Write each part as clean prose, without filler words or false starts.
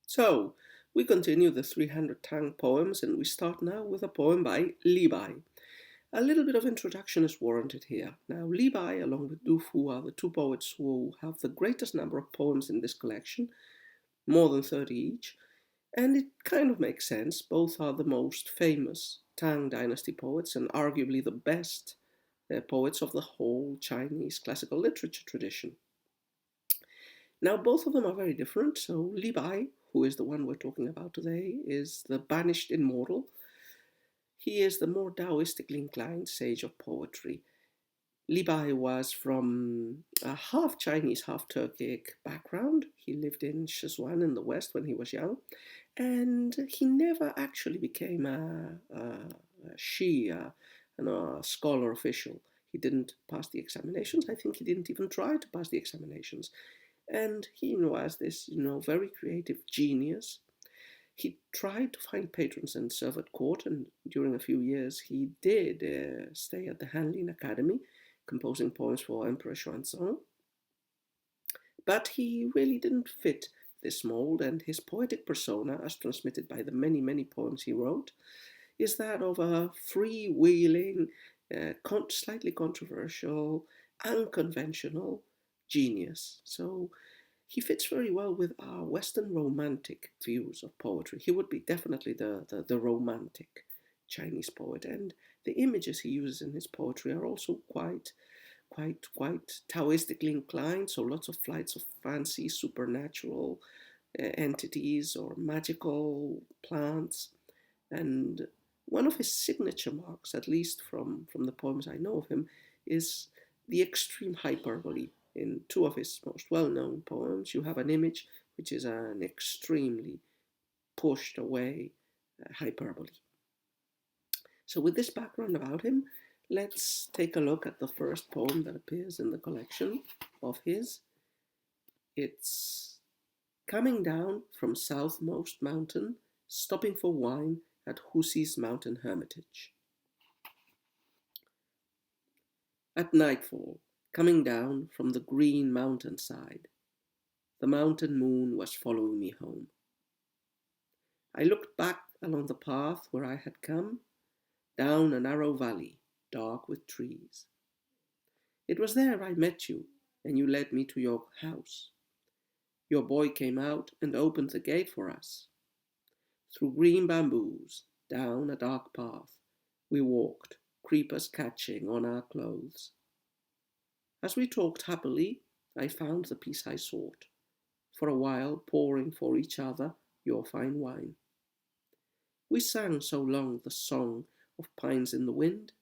So, we continue the 300 Tang poems and we start now with a poem by Li Bai. A little bit of introduction is warranted here. Now, Li Bai, along with Du Fu, are the two poets who have the greatest number of poems in this collection, more than 30 each, and it kind of makes sense. Both are the most famous Tang Dynasty poets and arguably the best poets of the whole Chinese classical literature tradition. Now, both of them are very different. So, Li Bai, who is the one we're talking about today, is the banished immortal. He is the more Taoistically inclined sage of poetry. Li Bai was from a half Chinese, half Turkic background. He lived in Sichuan in the West when he was young, and he never actually became a scholar official. He didn't pass the examinations. I think he didn't even try to pass the examinations. And he was this, very creative genius. He tried to find patrons and serve at court, and during a few years he did stay at the Hanlin Academy, composing poems for Emperor Xuanzong. But he really didn't fit this mold, and his poetic persona, as transmitted by the many, many poems he wrote, is that of a freewheeling, slightly controversial, unconventional genius. So he fits very well with our Western romantic views of poetry. He would be definitely the romantic Chinese poet, and the images he uses in his poetry are also quite Taoistically inclined. So lots of flights of fancy, supernatural entities or magical plants, and one of his signature marks, at least from the poems I know of him, is the extreme hyperbole. In two of his most well-known poems, you have an image which is an extremely pushed away hyperbole. So with this background about him, let's take a look at the first poem that appears in the collection of his. It's coming down from Southmost mountain, stopping for wine at Husi's mountain hermitage. At nightfall, coming down from the green mountainside, the mountain moon was following me home. I looked back along the path where I had come, down a narrow valley, dark with trees. It was there I met you, and you led me to your house. Your boy came out and opened the gate for us. Through green bamboos, down a dark path, we walked, creepers catching on our clothes. As we talked happily, I found the peace I sought, for a while pouring for each other your fine wine. We sang so long the song of pines in the wind,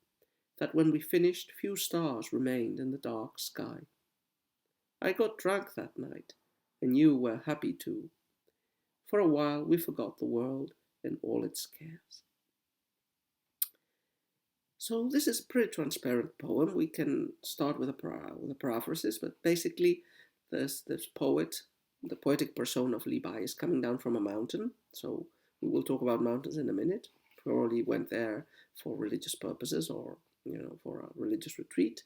that when we finished few stars remained in the dark sky. I got drunk that night, and you were happy too. For a while we forgot the world and all its cares. So this is a pretty transparent poem. We can start with a paraphrasis, but basically this poet, the poetic persona of Li Bai, is coming down from a mountain. So we will talk about mountains in a minute. Probably went there for religious purposes or, for a religious retreat.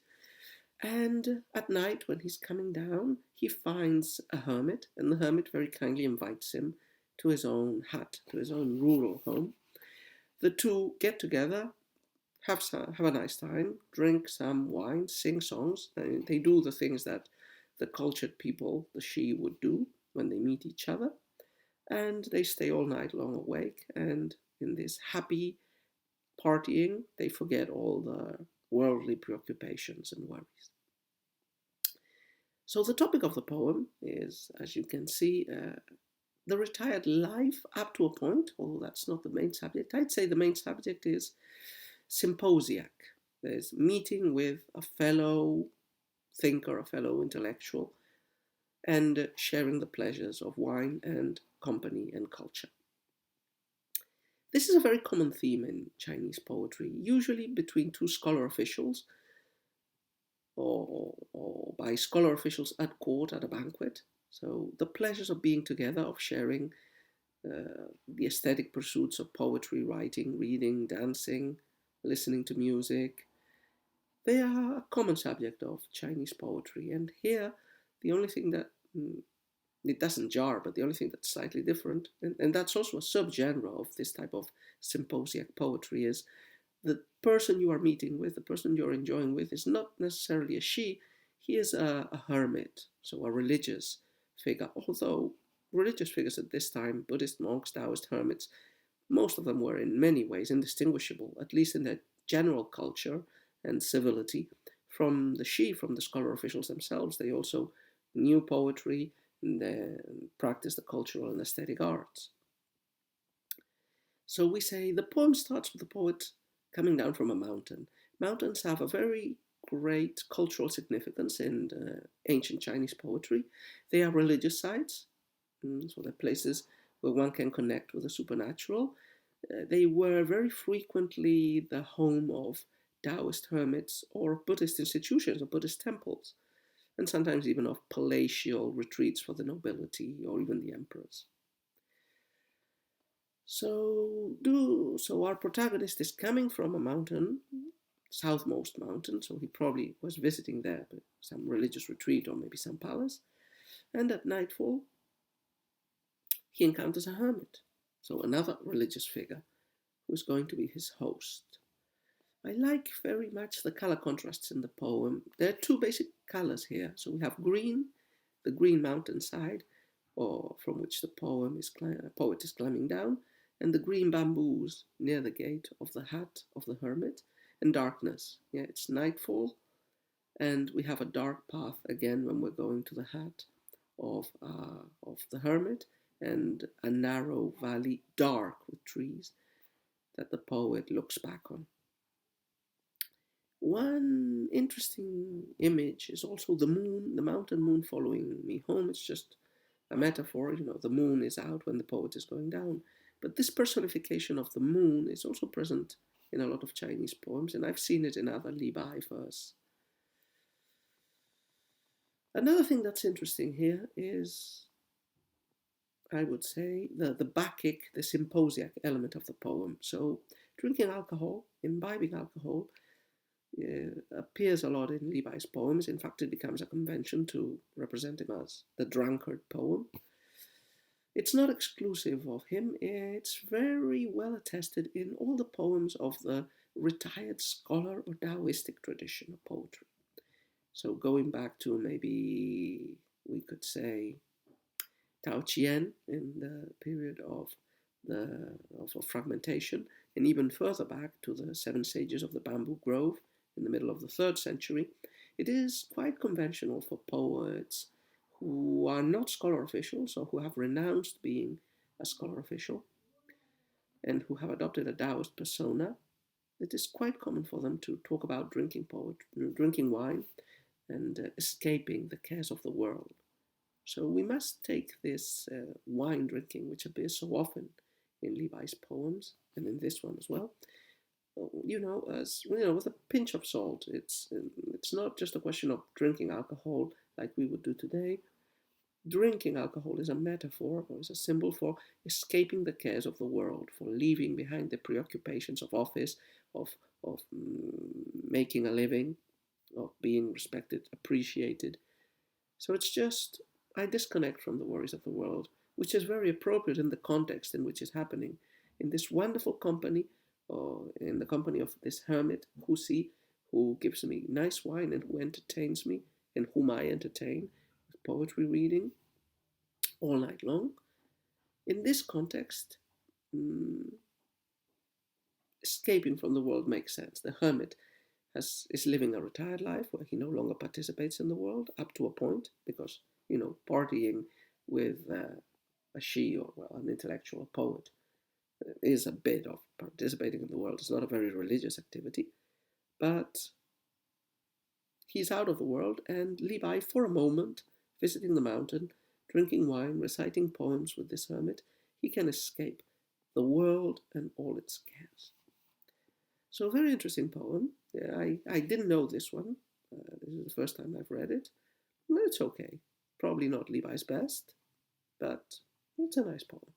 And at night, when he's coming down, he finds a hermit, and the hermit very kindly invites him to his own hut, to his own rural home. The two get together, have a nice time, drink some wine, sing songs. And they do the things that the cultured people, the Shi, would do when they meet each other. And they stay all night long awake. And in this happy partying, they forget all the worldly preoccupations and worries. So the topic of the poem is, as you can see, the retired life up to a point, although that's not the main subject. I'd say the main subject is symposiac. There's meeting with a fellow thinker, a fellow intellectual, and sharing the pleasures of wine and company and culture. This is a very common theme in Chinese poetry, usually between two scholar officials or by scholar officials at court at a banquet. So the pleasures of being together, of sharing the aesthetic pursuits of poetry, writing, reading, dancing, listening to music, they are a common subject of Chinese poetry. And here, the only thing that It doesn't jar, but the only thing that's slightly different, and that's also a subgenre of this type of symposiac poetry, is the person you are meeting with, the person you're enjoying with, is not necessarily a she. He is a hermit, so a religious figure. Although religious figures at this time, Buddhist monks, Taoist hermits, most of them were in many ways indistinguishable, at least in their general culture and civility, from the she, from the scholar officials themselves. They also knew poetry and practiced the cultural and aesthetic arts. So we say the poem starts with the poet coming down from a mountain. Mountains have a very great cultural significance in ancient Chinese poetry. They are religious sites, so they're places where one can connect with the supernatural. They were very frequently the home of Taoist hermits or Buddhist institutions or Buddhist temples, and sometimes even of palatial retreats for the nobility or even the emperors. So our protagonist is coming from a mountain, Southmost mountain, so he probably was visiting there, some religious retreat or maybe some palace. And at nightfall, he encounters a hermit, so another religious figure who's going to be his host. I like very much the color contrasts in the poem. There are two basic colors here. So we have green, the green mountainside, or from which the poet is climbing down, and the green bamboos near the gate of the hut of the hermit, and darkness. Yeah, it's nightfall, and we have a dark path again when we're going to the hut of the hermit, and a narrow valley, dark with trees, that the poet looks back on. One interesting image is also the moon, the mountain moon following me home. It's just a metaphor, the moon is out when the poet is going down. But this personification of the moon is also present in a lot of Chinese poems, and I've seen it in other Li Bai verse. Another thing that's interesting here is, I would say, the bacchic, the symposiac element of the poem. So drinking alcohol, imbibing alcohol, appears a lot in Li Bai's poems. In fact, it becomes a convention to represent him as the drunkard poem. It's not exclusive of him. It's very well attested in all the poems of the retired scholar or Taoistic tradition of poetry. So going back to maybe, we could say, Tao Chien in the period of fragmentation, and even further back to the seven sages of the bamboo grove in the middle of the 3rd century, it is quite conventional for poets who are not scholar officials or who have renounced being a scholar official and who have adopted a Taoist persona. It is quite common for them to talk about drinking wine and escaping the cares of the world. So we must take this wine drinking, which appears so often in Li Bai's poems and in this one as well, as with a pinch of salt. It's not just a question of drinking alcohol like we would do today. Drinking alcohol is a metaphor, or is a symbol for escaping the cares of the world, for leaving behind the preoccupations of office, of making a living, of being respected, appreciated. So it's just, I disconnect from the worries of the world, which is very appropriate in the context in which it's happening. In this wonderful company, or in the company of this hermit, Husi, who gives me nice wine and who entertains me, and whom I entertain with poetry reading all night long. In this context, escaping from the world makes sense. The hermit is living a retired life where he no longer participates in the world up to a point, because, partying with a she or an intellectual poet is a bit of participating in the world. It's not a very religious activity, but he's out of the world, and Li Bai, for a moment, visiting the mountain, drinking wine, reciting poems with this hermit, he can escape the world and all its cares. So a very interesting poem. I didn't know this one. This is the first time I've read it. But it's okay. Probably not Li Bai's best, but it's a nice poem.